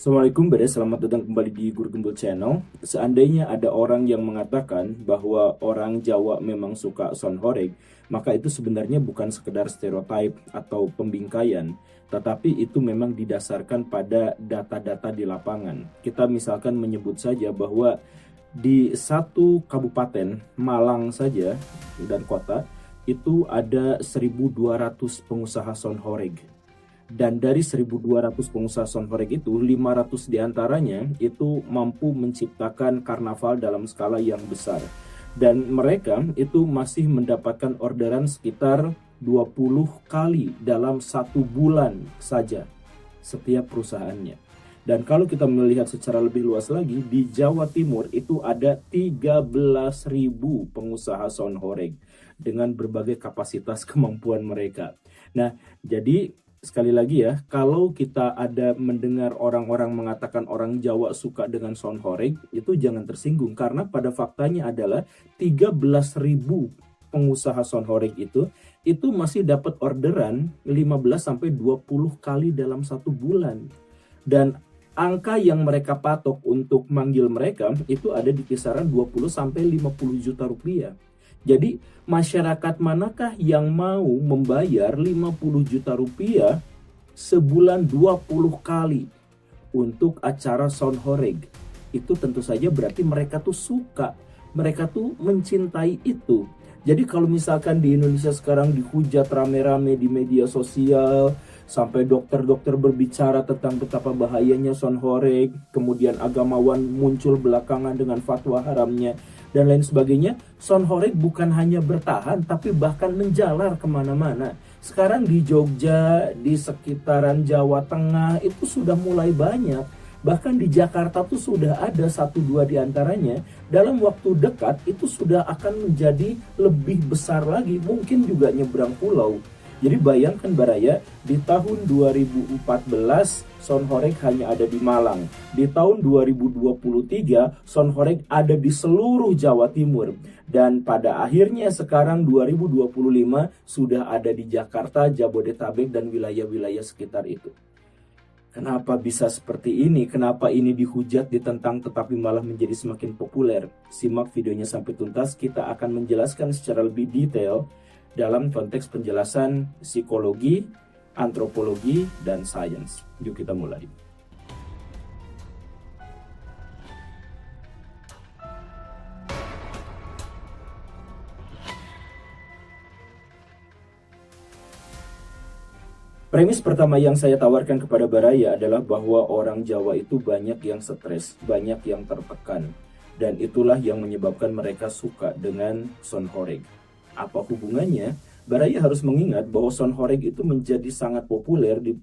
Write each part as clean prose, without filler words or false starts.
Assalamualaikum Bade, selamat datang kembali di Guru Gembul Channel. Seandainya ada orang yang mengatakan bahwa orang Jawa memang suka son horeg, maka itu sebenarnya bukan sekedar stereotip atau pembingkaian, tetapi itu memang didasarkan pada data-data di lapangan. Kita misalkan menyebut saja bahwa di satu kabupaten Malang saja dan kota itu ada 1.200 pengusaha son horeg. Dan dari 1.200 pengusaha son horeg itu, 500 diantaranya itu mampu menciptakan karnaval dalam skala yang besar. Dan mereka itu masih mendapatkan orderan sekitar 20 kali dalam 1 bulan saja setiap perusahaannya. Dan kalau kita melihat secara lebih luas lagi, di Jawa Timur itu ada 13.000 pengusaha son horeg dengan berbagai kapasitas kemampuan mereka. Nah, jadi sekali lagi ya, kalau kita ada mendengar orang-orang mengatakan orang Jawa suka dengan son horeg, itu jangan tersinggung. Karena pada faktanya adalah 13.000 pengusaha son horeg itu masih dapat orderan 15-20 kali dalam 1 bulan. Dan angka yang mereka patok untuk manggil mereka itu ada di kisaran 20-50 juta rupiah. Jadi masyarakat manakah yang mau membayar 50 juta rupiah sebulan 20 kali untuk acara son horeg? Itu tentu saja berarti mereka tuh suka, mereka tuh mencintai itu. Jadi kalau misalkan di Indonesia sekarang dihujat rame-rame di media sosial, sampai dokter-dokter berbicara tentang betapa bahayanya son horeg, kemudian agamawan muncul belakangan dengan fatwa haramnya, dan lain sebagainya, son horeg bukan hanya bertahan, tapi bahkan menjalar kemana-mana. Sekarang di Jogja, di sekitaran Jawa Tengah, itu sudah mulai banyak. Bahkan di Jakarta tuh sudah ada 1-2 diantaranya. Dalam waktu dekat itu sudah akan menjadi lebih besar lagi, mungkin juga nyebrang pulau. Jadi bayangkan Baraya, di tahun 2014 son horeg hanya ada di Malang. Di tahun 2023 son horeg ada di seluruh Jawa Timur. Dan pada akhirnya sekarang 2025 sudah ada di Jakarta, Jabodetabek, dan wilayah-wilayah sekitar itu. Kenapa bisa seperti ini? Kenapa ini dihujat, ditentang, tetapi malah menjadi semakin populer? Simak videonya sampai tuntas, kita akan menjelaskan secara lebih detail dalam konteks penjelasan psikologi, antropologi, dan sains. Yuk kita mulai. Premis pertama yang saya tawarkan kepada Baraya adalah bahwa orang Jawa itu banyak yang stres, banyak yang tertekan. Dan itulah yang menyebabkan mereka suka dengan son horeg. Apa hubungannya? Baraya harus mengingat bahwa son horeg itu menjadi sangat populer di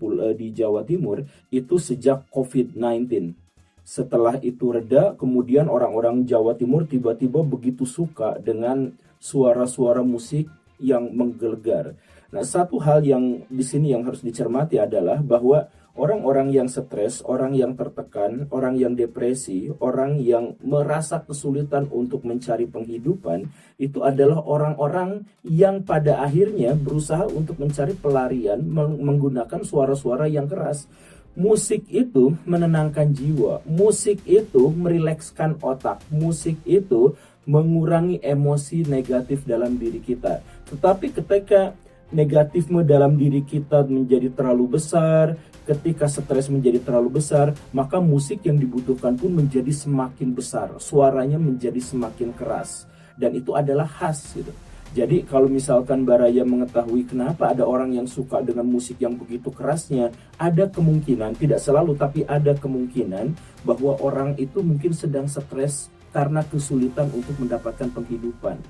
Jawa Timur itu sejak COVID-19. Setelah itu reda, kemudian orang-orang Jawa Timur tiba-tiba begitu suka dengan suara-suara musik yang menggelegar. Nah, satu hal yang di sini yang harus dicermati adalah bahwa orang-orang yang stres, orang yang tertekan, orang yang depresi, orang yang merasa kesulitan untuk mencari penghidupan, itu adalah orang-orang yang pada akhirnya berusaha untuk mencari pelarian menggunakan suara-suara yang keras. Musik itu menenangkan jiwa, musik itu merilekskan otak, musik itu mengurangi emosi negatif dalam diri kita. Tetapi ketika negatifme dalam diri kita menjadi terlalu besar, ketika stres menjadi terlalu besar, maka musik yang dibutuhkan pun menjadi semakin besar, suaranya menjadi semakin keras, dan itu adalah khas gitu. Jadi kalau misalkan Baraya mengetahui kenapa ada orang yang suka dengan musik yang begitu kerasnya, ada kemungkinan, tidak selalu tapi ada kemungkinan bahwa orang itu mungkin sedang stres karena kesulitan untuk mendapatkan penghidupan.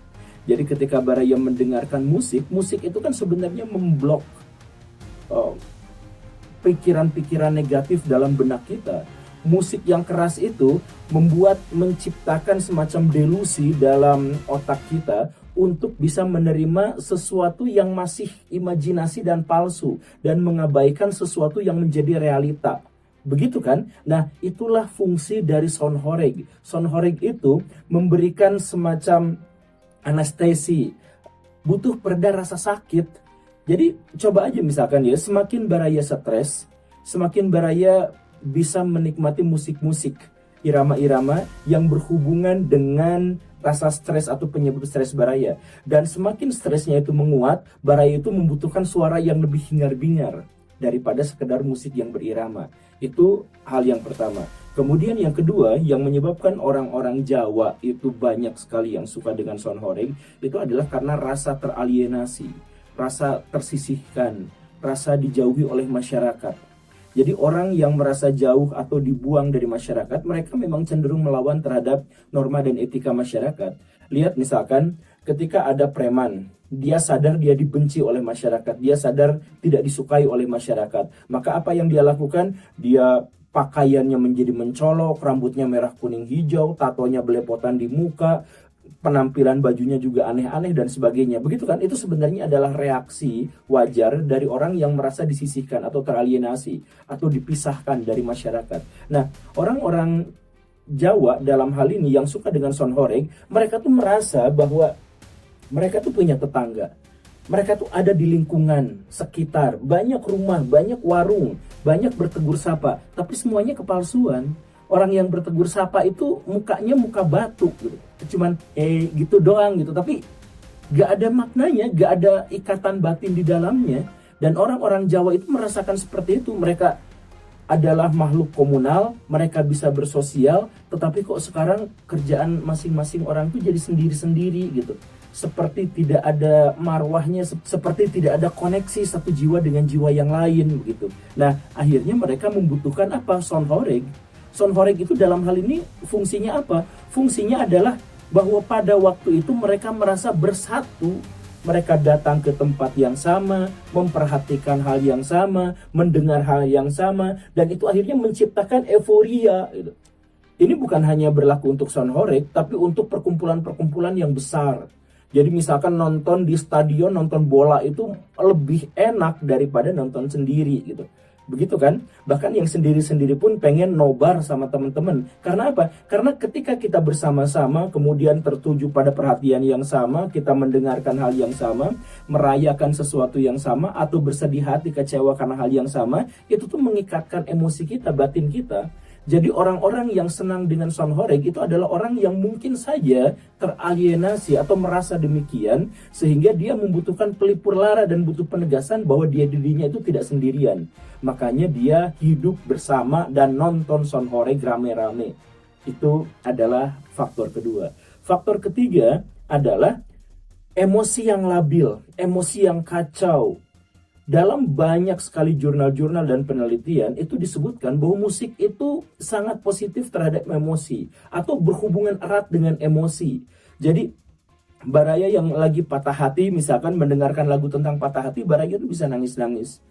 Jadi ketika Baraya mendengarkan musik, musik itu kan sebenarnya memblok pikiran-pikiran negatif dalam benak kita. Musik yang keras itu menciptakan semacam delusi dalam otak kita untuk bisa menerima sesuatu yang masih imajinasi dan palsu, dan mengabaikan sesuatu yang menjadi realita. Begitu kan? Nah, itulah fungsi dari son horeg. Son horeg itu memberikan semacam anestesi, butuh pereda rasa sakit. Jadi coba aja misalkan ya, semakin Baraya stres, semakin Baraya bisa menikmati musik-musik, irama-irama yang berhubungan dengan rasa stres atau penyebab stres Baraya. Dan semakin stresnya itu menguat, Baraya itu membutuhkan suara yang lebih hingar-bingar daripada sekedar musik yang berirama. Itu hal yang pertama. Kemudian yang kedua, yang menyebabkan orang-orang Jawa itu banyak sekali yang suka dengan son horeg, itu adalah karena rasa teralienasi, rasa tersisihkan, rasa dijauhi oleh masyarakat. Jadi orang yang merasa jauh atau dibuang dari masyarakat, mereka memang cenderung melawan terhadap norma dan etika masyarakat. Lihat misalkan ketika ada preman, dia sadar dia dibenci oleh masyarakat, dia sadar tidak disukai oleh masyarakat. Maka apa yang dia lakukan? Dia pakaiannya menjadi mencolok, rambutnya merah kuning hijau, tatonya belepotan di muka, penampilan bajunya juga aneh-aneh dan sebagainya. Begitu kan? Itu sebenarnya adalah reaksi wajar dari orang yang merasa disisihkan atau teralienasi atau dipisahkan dari masyarakat. Nah, orang-orang Jawa dalam hal ini yang suka dengan son horeg, mereka tuh merasa bahwa mereka tuh punya tetangga. Mereka tuh ada di lingkungan sekitar, banyak rumah, banyak warung, banyak bertegur sapa, tapi semuanya kepalsuan. Orang yang bertegur sapa itu mukanya muka batu gitu. Cuman gitu doang gitu, tapi gak ada maknanya, gak ada ikatan batin di dalamnya. Dan orang-orang Jawa itu merasakan seperti itu. Mereka adalah makhluk komunal, mereka bisa bersosial, tetapi kok sekarang kerjaan masing-masing orang itu jadi sendiri-sendiri gitu. Seperti tidak ada marwahnya, seperti tidak ada koneksi satu jiwa dengan jiwa yang lain begitu. Nah, akhirnya mereka membutuhkan apa? Son horeg. Son horeg itu dalam hal ini fungsinya apa? Fungsinya adalah bahwa pada waktu itu mereka merasa bersatu. Mereka datang ke tempat yang sama, memperhatikan hal yang sama, mendengar hal yang sama, dan itu akhirnya menciptakan euforia gitu. Ini bukan hanya berlaku untuk son horeg, tapi untuk perkumpulan-perkumpulan yang besar. Jadi misalkan nonton di stadion, nonton bola itu lebih enak daripada nonton sendiri gitu. Begitu kan? Bahkan yang sendiri-sendiri pun pengen nobar sama teman-teman. Karena apa? Karena ketika kita bersama-sama kemudian tertuju pada perhatian yang sama, kita mendengarkan hal yang sama, merayakan sesuatu yang sama, atau bersedih hati kecewa karena hal yang sama, itu tuh mengikatkan emosi kita, batin kita. Jadi orang-orang yang senang dengan son horeg itu adalah orang yang mungkin saja teralienasi atau merasa demikian, sehingga dia membutuhkan pelipur lara dan butuh penegasan bahwa dirinya itu tidak sendirian. Makanya dia hidup bersama dan nonton son horeg rame-rame. Itu adalah faktor kedua. Faktor ketiga adalah emosi yang labil, emosi yang kacau. Dalam banyak sekali jurnal-jurnal dan penelitian itu disebutkan bahwa musik itu sangat positif terhadap emosi atau berhubungan erat dengan emosi. Jadi Baraya yang lagi patah hati misalkan mendengarkan lagu tentang patah hati, Baraya itu bisa nangis-nangis.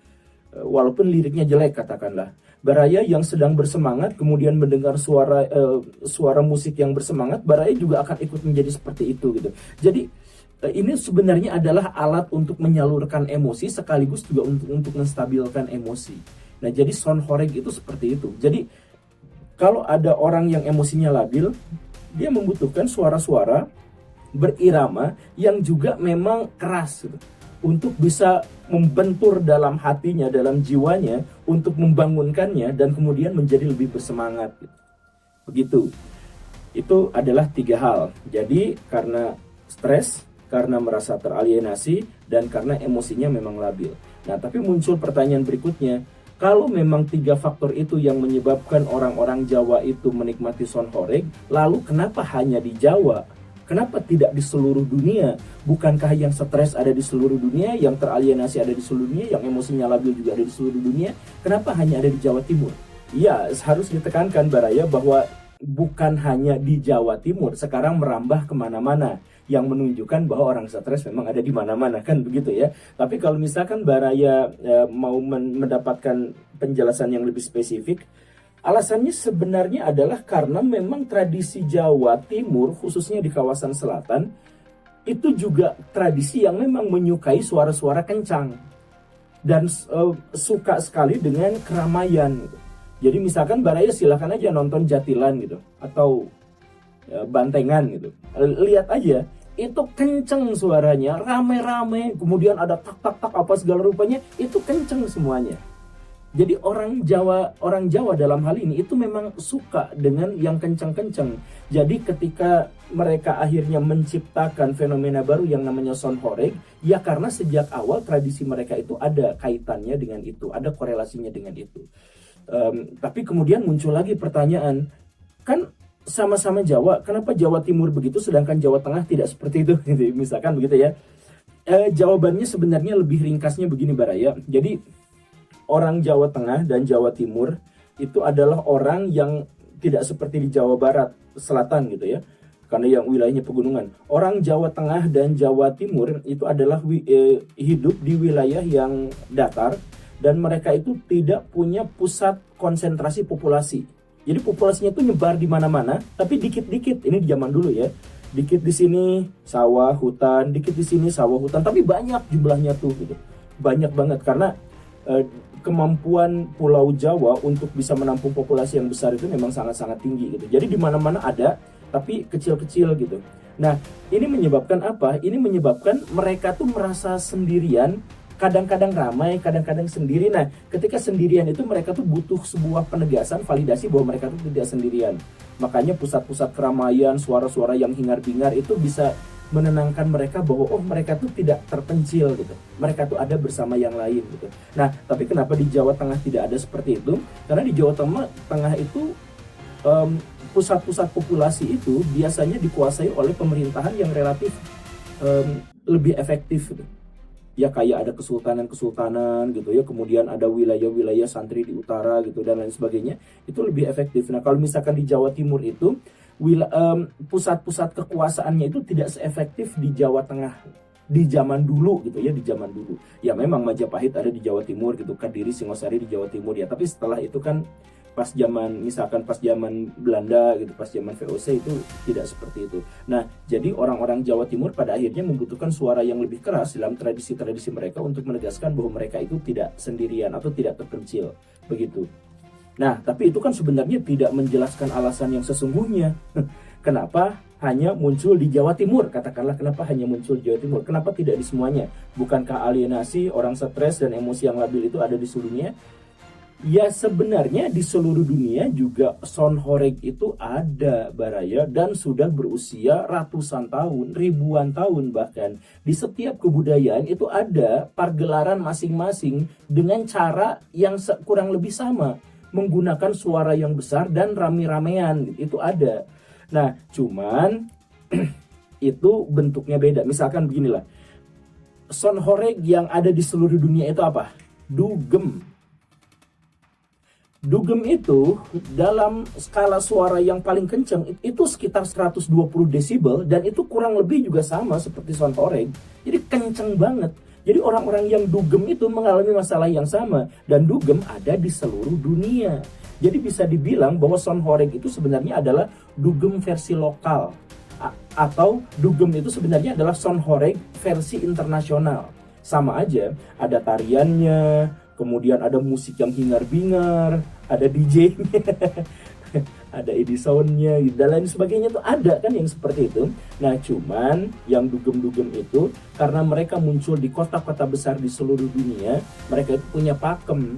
Walaupun liriknya jelek katakanlah. Baraya yang sedang bersemangat kemudian mendengar suara musik yang bersemangat, Baraya juga akan ikut menjadi seperti itu gitu. Jadi ini sebenarnya adalah alat untuk menyalurkan emosi sekaligus juga untuk menstabilkan emosi. Nah, jadi son horeg itu seperti itu. Jadi kalau ada orang yang emosinya labil, dia membutuhkan suara-suara berirama yang juga memang keras gitu, untuk bisa membentur dalam hatinya, dalam jiwanya, untuk membangunkannya dan kemudian menjadi lebih bersemangat gitu. Begitu. Itu adalah 3 hal. Jadi karena stres, karena merasa teralienasi, dan karena emosinya memang labil. Nah, tapi muncul pertanyaan berikutnya, kalau memang 3 faktor itu yang menyebabkan orang-orang Jawa itu menikmati son horeg, lalu kenapa hanya di Jawa? Kenapa tidak di seluruh dunia? Bukankah yang stres ada di seluruh dunia, yang teralienasi ada di seluruh dunia, yang emosinya labil juga ada di seluruh dunia? Kenapa hanya ada di Jawa Timur? Ya, harus ditekankan Baraya bahwa bukan hanya di Jawa Timur, sekarang merambah kemana-mana, yang menunjukkan bahwa orang stres memang ada di mana-mana kan begitu ya. Tapi kalau misalkan Baraya mau mendapatkan penjelasan yang lebih spesifik, alasannya sebenarnya adalah karena memang tradisi Jawa Timur, khususnya di kawasan selatan, itu juga tradisi yang memang menyukai suara-suara kencang dan suka sekali dengan keramaian gitu. Jadi misalkan Baraya silakan aja nonton Jatilan gitu atau Bantengan gitu. Lihat aja, itu kenceng suaranya, rame-rame, kemudian ada tak-tak-tak apa segala rupanya, itu kenceng semuanya. Jadi orang Jawa dalam hal ini itu memang suka dengan yang kencang-kencang. Jadi ketika mereka akhirnya menciptakan fenomena baru yang namanya sound horeg, ya karena sejak awal tradisi mereka itu ada kaitannya dengan itu, ada korelasinya dengan itu. Tapi kemudian muncul lagi pertanyaan, kan sama-sama Jawa, kenapa Jawa Timur begitu sedangkan Jawa Tengah tidak seperti itu? Misalkan begitu ya. Jawabannya sebenarnya lebih ringkasnya begini Baraya. Jadi orang Jawa Tengah dan Jawa Timur itu adalah orang yang tidak seperti di Jawa Barat, Selatan gitu ya. Karena yang wilayahnya pegunungan. Orang Jawa Tengah dan Jawa Timur itu adalah hidup di wilayah yang datar dan mereka itu tidak punya pusat konsentrasi populasi. Jadi populasinya itu nyebar di mana-mana, tapi dikit-dikit. Ini di zaman dulu ya. Dikit di sini sawah, hutan, dikit di sini sawah, hutan, tapi banyak jumlahnya tuh gitu. Banyak banget karena kemampuan Pulau Jawa untuk bisa menampung populasi yang besar itu memang sangat-sangat tinggi gitu. Jadi di mana-mana ada, tapi kecil-kecil gitu. Nah, ini menyebabkan apa? Ini menyebabkan mereka tuh merasa sendirian, kadang-kadang ramai, kadang-kadang sendiri. Nah, ketika sendirian itu mereka tuh butuh sebuah penegasan, validasi bahwa mereka tuh tidak sendirian. Makanya pusat-pusat keramaian, suara-suara yang hingar-bingar itu bisa menenangkan mereka bahwa oh mereka tuh tidak terpencil gitu. Mereka tuh ada bersama yang lain gitu. Nah, tapi kenapa di Jawa Tengah tidak ada seperti itu? Karena di Jawa Tengah itu pusat-pusat populasi itu biasanya dikuasai oleh pemerintahan yang relatif lebih efektif gitu. Ya kayak ada kesultanan-kesultanan gitu ya, kemudian ada wilayah-wilayah santri di utara gitu dan lain sebagainya, itu lebih efektif. Nah, kalau misalkan di Jawa Timur itu pusat-pusat kekuasaannya itu tidak seefektif di Jawa Tengah di zaman dulu gitu ya, di zaman dulu. Ya memang Majapahit ada di Jawa Timur gitu, Kediri, Singosari di Jawa Timur ya, tapi setelah itu kan pas zaman Belanda gitu, pas zaman VOC itu tidak seperti itu. Nah, jadi orang-orang Jawa Timur pada akhirnya membutuhkan suara yang lebih keras dalam tradisi-tradisi mereka untuk menegaskan bahwa mereka itu tidak sendirian atau tidak terpencil begitu. Nah, tapi itu kan sebenarnya tidak menjelaskan alasan yang sesungguhnya. Kenapa hanya muncul di Jawa Timur? Katakanlah kenapa hanya muncul di Jawa Timur? Kenapa tidak di semuanya? Bukankah alienasi, orang stres dan emosi yang labil itu ada di seluruh dunia? Ya sebenarnya di seluruh dunia juga sound horeg itu ada Baraya dan sudah berusia ratusan tahun, ribuan tahun bahkan. Di setiap kebudayaan itu ada pergelaran masing-masing dengan cara yang kurang lebih sama, menggunakan suara yang besar dan rame-ramean, itu ada. Nah, cuman itu bentuknya beda. Misalkan beginilah, sound horeg yang ada di seluruh dunia itu apa? Dugem. Dugem itu dalam skala suara yang paling kencang itu sekitar 120 desibel dan itu kurang lebih juga sama seperti sound horeg. Jadi kencang banget. Jadi orang-orang yang dugem itu mengalami masalah yang sama dan dugem ada di seluruh dunia. Jadi bisa dibilang bahwa sound horeg itu sebenarnya adalah dugem versi lokal atau dugem itu sebenarnya adalah sound horeg versi internasional. Sama aja, ada tariannya, kemudian ada musik yang hingar-bingar, ada DJ-nya, ada Edisonnya, dan lain sebagainya tuh ada kan yang seperti itu. Nah, cuman yang dugem-dugem itu karena mereka muncul di kota-kota besar di seluruh dunia, mereka itu punya pakem.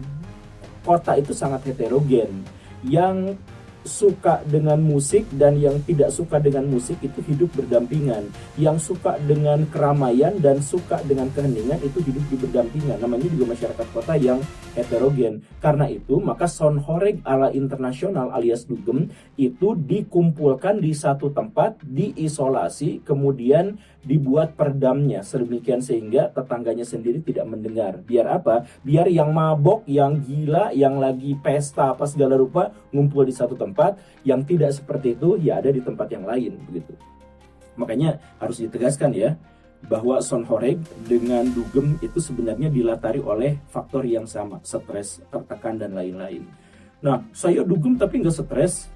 Kota itu sangat heterogen. Yang suka dengan musik dan yang tidak suka dengan musik itu hidup berdampingan. Yang suka dengan keramaian dan suka dengan keheningan itu hidup di berdampingan. Namanya juga masyarakat kota yang heterogen. Karena itu maka sound horeg ala internasional alias dugem itu dikumpulkan di satu tempat, diisolasi, kemudian dibuat perdamnya sedemikian sehingga tetangganya sendiri tidak mendengar. Biar apa? Biar yang mabok, yang gila, yang lagi pesta apa segala rupa ngumpul di satu tempat, yang tidak seperti itu ya ada di tempat yang lain begitu. Makanya harus ditegaskan ya bahwa sound horeg dengan dugem itu sebenarnya dilatari oleh faktor yang sama, stres, tertekan dan lain-lain. Nah, saya dugem tapi nggak stres.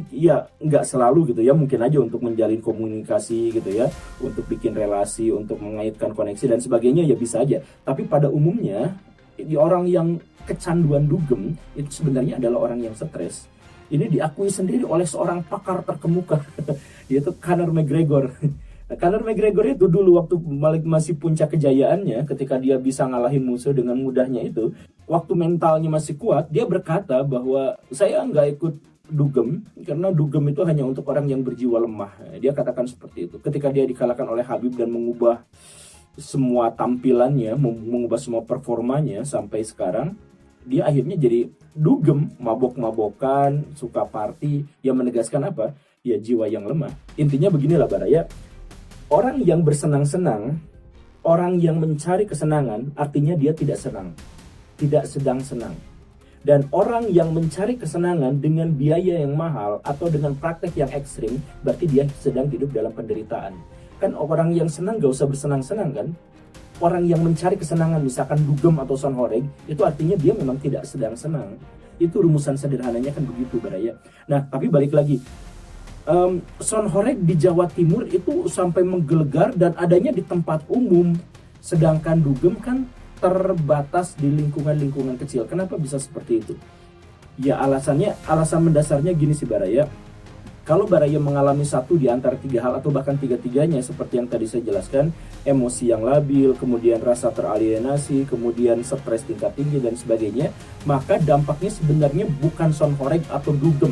Ya nggak selalu gitu ya, mungkin aja untuk menjalin komunikasi gitu ya, untuk bikin relasi, untuk mengaitkan koneksi dan sebagainya ya bisa aja. Tapi pada umumnya orang yang kecanduan dugem itu sebenarnya adalah orang yang stres. Ini diakui sendiri oleh seorang pakar terkemuka yaitu Conor McGregor. Conor McGregor itu dulu waktu masih puncak kejayaannya, ketika dia bisa ngalahin musuh dengan mudahnya itu, waktu mentalnya masih kuat, dia berkata bahwa saya nggak ikut dugem karena dugem itu hanya untuk orang yang berjiwa lemah. Dia katakan seperti itu. Ketika dia dikalahkan oleh Habib dan mengubah semua tampilannya, mengubah semua performanya sampai sekarang, dia akhirnya jadi dugem, mabok-mabokan, suka party, yang menegaskan apa? Ya jiwa yang lemah. Intinya beginilah Baraya, orang yang bersenang-senang, orang yang mencari kesenangan, artinya dia tidak senang, tidak sedang senang. Dan orang yang mencari kesenangan dengan biaya yang mahal atau dengan praktek yang ekstrim, berarti dia sedang hidup dalam penderitaan. Kan orang yang senang gak usah bersenang-senang kan? Orang yang mencari kesenangan, misalkan dugem atau sonhoreg, itu artinya dia memang tidak sedang senang. Itu rumusan sederhananya kan begitu Baraya. Nah, tapi balik lagi, sonhoreg di Jawa Timur itu sampai menggelegar dan adanya di tempat umum. Sedangkan dugem kan terbatas di lingkungan-lingkungan kecil. Kenapa bisa seperti itu? Ya alasan mendasarnya gini sih Baraya. Kalau Baraya mengalami satu di antara 3 hal atau bahkan tiga-tiganya seperti yang tadi saya jelaskan, emosi yang labil, kemudian rasa teralienasi, kemudian stres tingkat tinggi dan sebagainya, maka dampaknya sebenarnya bukan sonhoreg atau dugem.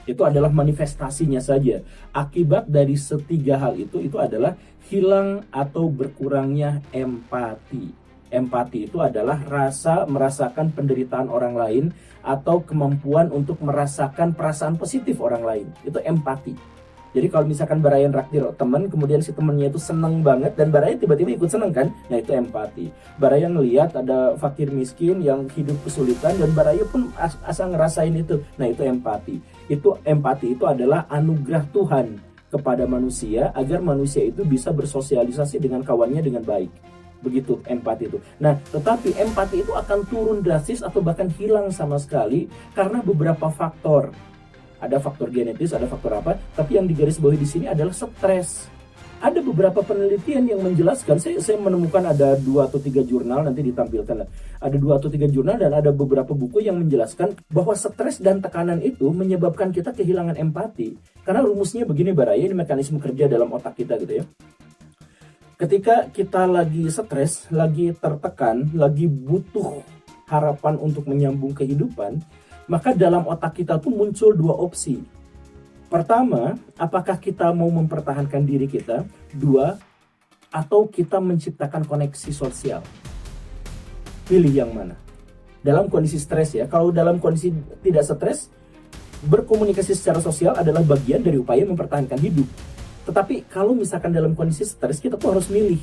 Itu adalah manifestasinya saja. Akibat dari setiga hal itu adalah hilang atau berkurangnya empati. Empati itu adalah rasa merasakan penderitaan orang lain atau kemampuan untuk merasakan perasaan positif orang lain. Itu empati. Jadi kalau misalkan Baraya raktir teman, kemudian si temannya itu seneng banget dan Baraya tiba-tiba ikut seneng kan? Nah itu empati. Baraya ngelihat ada fakir miskin yang hidup kesulitan dan Baraya pun asal ngerasain itu. Nah itu empati. Empati itu adalah anugerah Tuhan kepada manusia agar manusia itu bisa bersosialisasi dengan kawannya dengan baik. Begitu empati itu. Nah, tetapi empati itu akan turun drastis atau bahkan hilang sama sekali karena beberapa faktor. Ada faktor genetis, ada faktor apa, tapi yang digarisbawahi di sini adalah stres. Ada beberapa penelitian yang menjelaskan, saya menemukan ada 2 atau 3 jurnal, nanti ditampilkan. Ada 2 atau 3 jurnal dan ada beberapa buku yang menjelaskan bahwa stres dan tekanan itu menyebabkan kita kehilangan empati. Karena rumusnya begini Baraya, ini mekanisme kerja dalam otak kita gitu ya. Ketika kita lagi stres, lagi tertekan, lagi butuh harapan untuk menyambung kehidupan, maka dalam otak kita tuh muncul 2 opsi. Pertama, apakah kita mau mempertahankan diri kita? 2, atau kita menciptakan koneksi sosial. Pilih yang mana? Dalam kondisi stres ya, kalau dalam kondisi tidak stres, berkomunikasi secara sosial adalah bagian dari upaya mempertahankan hidup. Tetapi kalau misalkan dalam kondisi stres, kita tuh harus milih.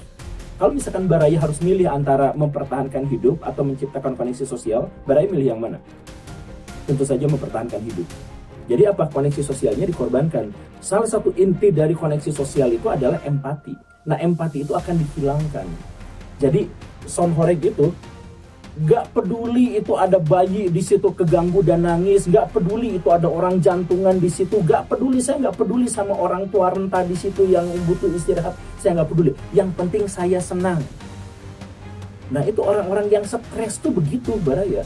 Kalau misalkan Baraya harus milih antara mempertahankan hidup atau menciptakan koneksi sosial, Baraya milih yang mana? Tentu saja mempertahankan hidup. Jadi apa? Koneksi sosialnya dikorbankan. Salah satu inti dari koneksi sosial itu adalah empati. Nah, empati itu akan dihilangkan. Jadi, sonhoreg itu gak peduli itu ada bayi di situ keganggu dan nangis, gak peduli itu ada orang jantungan di situ, gak peduli, saya gak peduli sama orang tua renta di situ yang butuh istirahat, saya gak peduli. Yang penting saya senang. Nah itu orang-orang yang stres tuh begitu Baraya.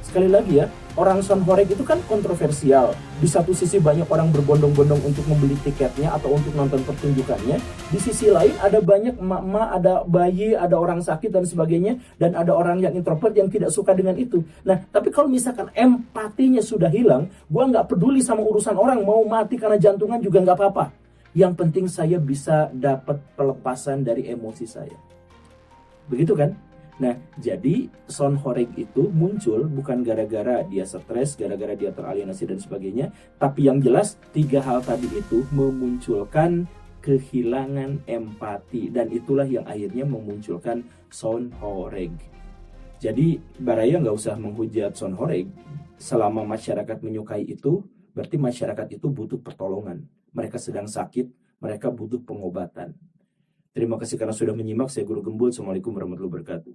Sekali lagi ya, orang sonhoreg itu kan kontroversial. Di satu sisi banyak orang berbondong-bondong untuk membeli tiketnya atau untuk nonton pertunjukannya. Di sisi lain ada banyak emak-emak, ada bayi, ada orang sakit dan sebagainya. Dan ada orang yang introvert yang tidak suka dengan itu. Nah, tapi kalau misalkan empatinya sudah hilang, gua nggak peduli sama urusan orang, mau mati karena jantungan juga nggak apa-apa. Yang penting saya bisa dapat pelepasan dari emosi saya. Begitu kan? Nah, jadi sonhoreg itu muncul bukan gara-gara dia stres, gara-gara dia teralienasi dan sebagainya, tapi yang jelas 3 hal tadi itu memunculkan kehilangan empati dan itulah yang akhirnya memunculkan sonhoreg. Jadi Baraya nggak usah menghujat sonhoreg. Selama masyarakat menyukai itu, berarti masyarakat itu butuh pertolongan. Mereka sedang sakit, mereka butuh pengobatan. Terima kasih karena sudah menyimak. Saya Guru Gembul. Assalamualaikum warahmatullahi wabarakatuh.